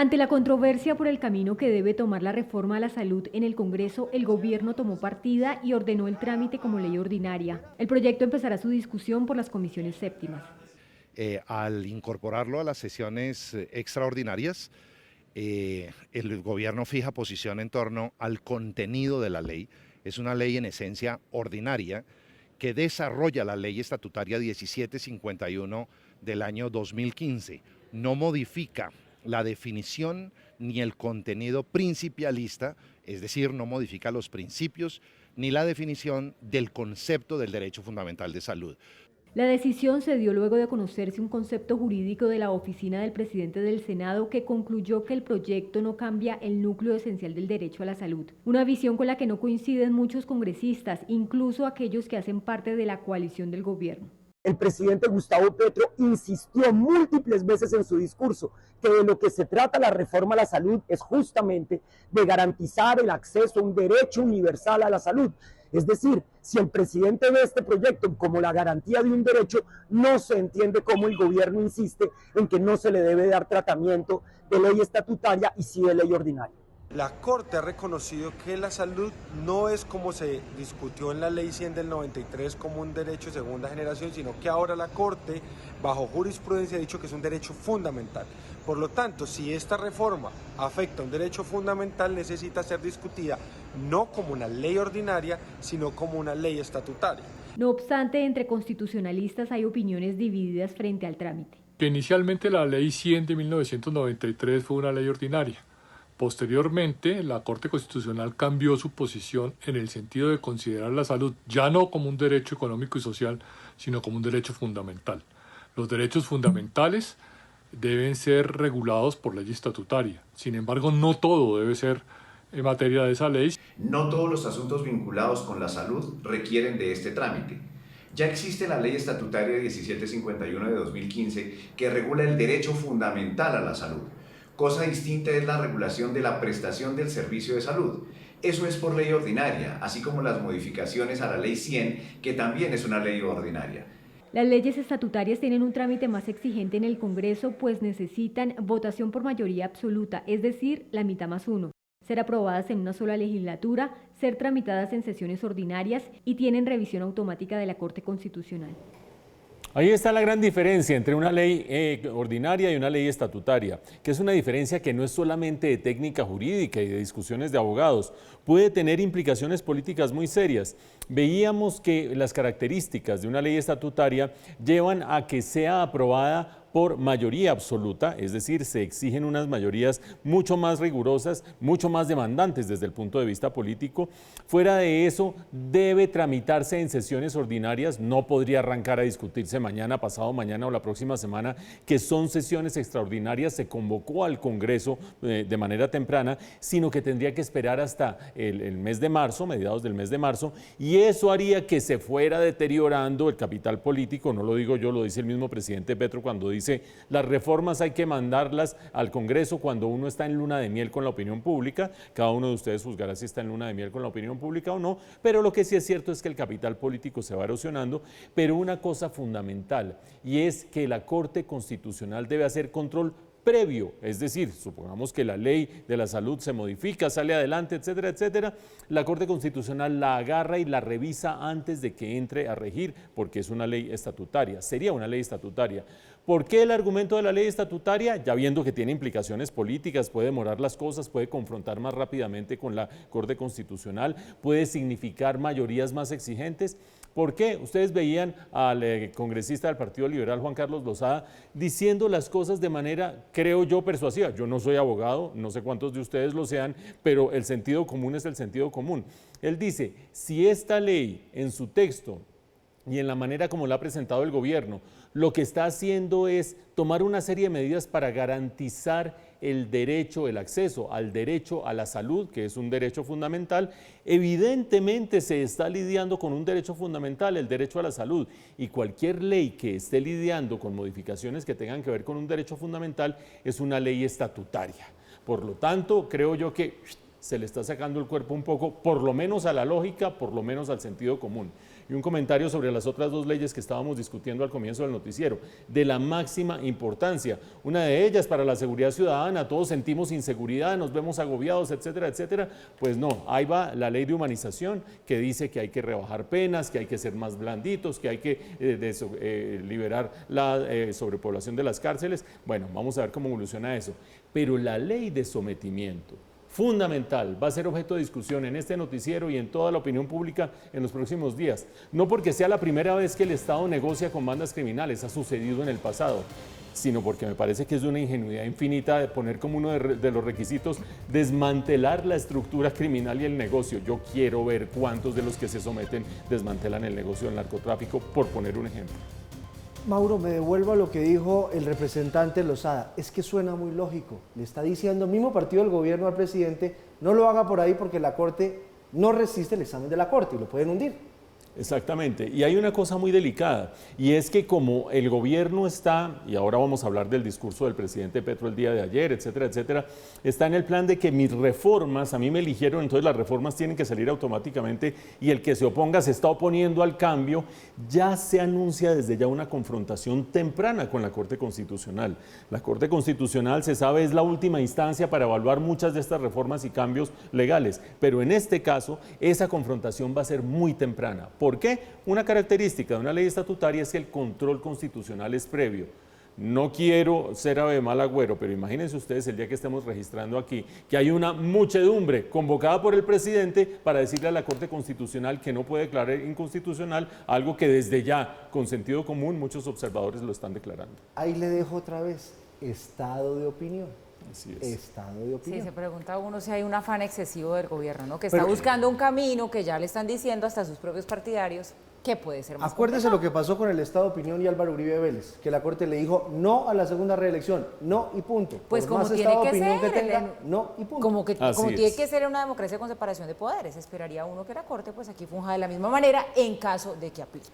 Ante la controversia por el camino que debe tomar la reforma a la salud en el Congreso, el gobierno tomó partida y ordenó el trámite como ley ordinaria. El proyecto empezará su discusión por las comisiones séptimas. Al incorporarlo a las sesiones extraordinarias, el gobierno fija posición en torno al contenido de la ley. Es una ley en esencia ordinaria que desarrolla la ley estatutaria 1751 del año 2015. No modifica la definición ni el contenido principialista, es decir, no modifica los principios ni la definición del concepto del derecho fundamental de salud. La decisión se dio luego de conocerse un concepto jurídico de la oficina del presidente del Senado que concluyó que el proyecto no cambia el núcleo esencial del derecho a la salud. Una visión con la que no coinciden muchos congresistas, incluso aquellos que hacen parte de la coalición del gobierno. El presidente Gustavo Petro insistió múltiples veces en su discurso que de lo que se trata la reforma a la salud es justamente de garantizar el acceso a un derecho universal a la salud. Es decir, si el presidente ve este proyecto como la garantía de un derecho, no se entiende cómo el gobierno insiste en que no se le debe dar tratamiento de ley estatutaria y sí de ley ordinaria. La Corte ha reconocido que la salud no es como se discutió en la Ley 100 del 93 como un derecho de segunda generación, sino que ahora la Corte, bajo jurisprudencia, ha dicho que es un derecho fundamental. Por lo tanto, si esta reforma afecta a un derecho fundamental, necesita ser discutida no como una ley ordinaria, sino como una ley estatutaria. No obstante, entre constitucionalistas hay opiniones divididas frente al trámite. Que inicialmente la Ley 100 de 1993 fue una ley ordinaria. Posteriormente, la Corte Constitucional cambió su posición en el sentido de considerar la salud ya no como un derecho económico y social, sino como un derecho fundamental. Los derechos fundamentales deben ser regulados por ley estatutaria. Sin embargo, no todo debe ser en materia de esa ley. No todos los asuntos vinculados con la salud requieren de este trámite. Ya existe la Ley Estatutaria 1751 de 2015 que regula el derecho fundamental a la salud. Cosa distinta es la regulación de la prestación del servicio de salud. Eso es por ley ordinaria, así como las modificaciones a la Ley 100, que también es una ley ordinaria. Las leyes estatutarias tienen un trámite más exigente en el Congreso, pues necesitan votación por mayoría absoluta, es decir, la mitad más uno, ser aprobadas en una sola legislatura, ser tramitadas en sesiones ordinarias y tienen revisión automática de la Corte Constitucional. Ahí está la gran diferencia entre una ley ordinaria y una ley estatutaria, que es una diferencia que no es solamente de técnica jurídica y de discusiones de abogados, puede tener implicaciones políticas muy serias. Veíamos que las características de una ley estatutaria llevan a que sea aprobada por mayoría absoluta, es decir, se exigen unas mayorías mucho más rigurosas, mucho más demandantes desde el punto de vista político. Fuera de eso, debe tramitarse en sesiones ordinarias, no podría arrancar a discutirse mañana, pasado mañana o la próxima semana, que son sesiones extraordinarias, se convocó al Congreso de manera temprana, sino que tendría que esperar hasta el mes de marzo, mediados del mes de marzo, y eso haría que se fuera deteriorando el capital político, no lo digo yo, lo dice el mismo presidente Petro cuando dice las reformas hay que mandarlas al Congreso cuando uno está en luna de miel con la opinión pública. Cada uno de ustedes juzgará si está en luna de miel con la opinión pública o no, pero lo que sí es cierto es que el capital político se va erosionando, pero una cosa fundamental, y es que la Corte Constitucional debe hacer control previo, es decir, supongamos que la ley de la salud se modifica, sale adelante, etcétera, etcétera, la Corte Constitucional la agarra y la revisa antes de que entre a regir, porque es una ley estatutaria, sería una ley estatutaria. ¿Por qué el argumento de la ley estatutaria? Ya viendo que tiene implicaciones políticas, puede demorar las cosas, puede confrontar más rápidamente con la Corte Constitucional, puede significar mayorías más exigentes. ¿Por qué? Ustedes veían al congresista del Partido Liberal, Juan Carlos Lozada, diciendo las cosas de manera, creo yo, persuasiva. Yo no soy abogado, no sé cuántos de ustedes lo sean, pero el sentido común es el sentido común. Él dice, si esta ley en su texto y en la manera como la ha presentado el gobierno, lo que está haciendo es tomar una serie de medidas para garantizar el derecho, el acceso al derecho a la salud, que es un derecho fundamental, evidentemente se está lidiando con un derecho fundamental, el derecho a la salud, y cualquier ley que esté lidiando con modificaciones que tengan que ver con un derecho fundamental es una ley estatutaria. Por lo tanto, creo yo que se le está sacando el cuerpo un poco, por lo menos a la lógica, por lo menos al sentido común. Y un comentario sobre las otras dos leyes que estábamos discutiendo al comienzo del noticiero, de la máxima importancia. Una de ellas para la seguridad ciudadana, todos sentimos inseguridad, nos vemos agobiados, etcétera, etcétera. Pues no, ahí va la ley de humanización que dice que hay que rebajar penas, que hay que ser más blanditos, que hay que liberar la sobrepoblación de las cárceles. Bueno, vamos a ver cómo evoluciona eso. Pero la ley de sometimiento, fundamental, va a ser objeto de discusión en este noticiero y en toda la opinión pública en los próximos días. No porque sea la primera vez que el Estado negocia con bandas criminales, ha sucedido en el pasado, sino porque me parece que es de una ingenuidad infinita de poner como uno de los requisitos desmantelar la estructura criminal y el negocio. Yo quiero ver cuántos de los que se someten desmantelan el negocio del narcotráfico, por poner un ejemplo. Mauro, me devuelvo a lo que dijo el representante Lozada. Es que suena muy lógico. Le está diciendo el mismo partido del gobierno al presidente, no lo haga por ahí porque la Corte no resiste el examen de la Corte y lo pueden hundir. Exactamente, y hay una cosa muy delicada, y es que como el gobierno está, y ahora vamos a hablar del discurso del presidente Petro el día de ayer, etcétera, etcétera, está en el plan de que mis reformas, a mí me eligieron, entonces las reformas tienen que salir automáticamente, y el que se oponga se está oponiendo al cambio, ya se anuncia desde ya una confrontación temprana con la Corte Constitucional. La Corte Constitucional, se sabe, es la última instancia para evaluar muchas de estas reformas y cambios legales, pero en este caso, esa confrontación va a ser muy temprana. ¿Por qué? Una característica de una ley estatutaria es que el control constitucional es previo. No quiero ser ave de mal agüero, pero imagínense ustedes el día que estemos registrando aquí que hay una muchedumbre convocada por el presidente para decirle a la Corte Constitucional que no puede declarar inconstitucional algo que desde ya, con sentido común, muchos observadores lo están declarando. Ahí le dejo otra vez, estado de opinión. Así es. Estado de opinión. Sí, se pregunta uno si hay un afán excesivo del gobierno, ¿no? Que está buscando un camino que ya le están diciendo hasta sus propios partidarios que puede ser más Acuérdese complicado. lo que pasó con el estado de opinión y Álvaro Uribe Vélez, que la Corte le dijo no a la segunda reelección, no y punto. Pues Por como más tiene estado de que opinión ser, que tenga, no y punto. Como Así tiene es. que ser una democracia con separación de poderes. Esperaría uno que la Corte pues aquí funja de la misma manera en caso de que aplique.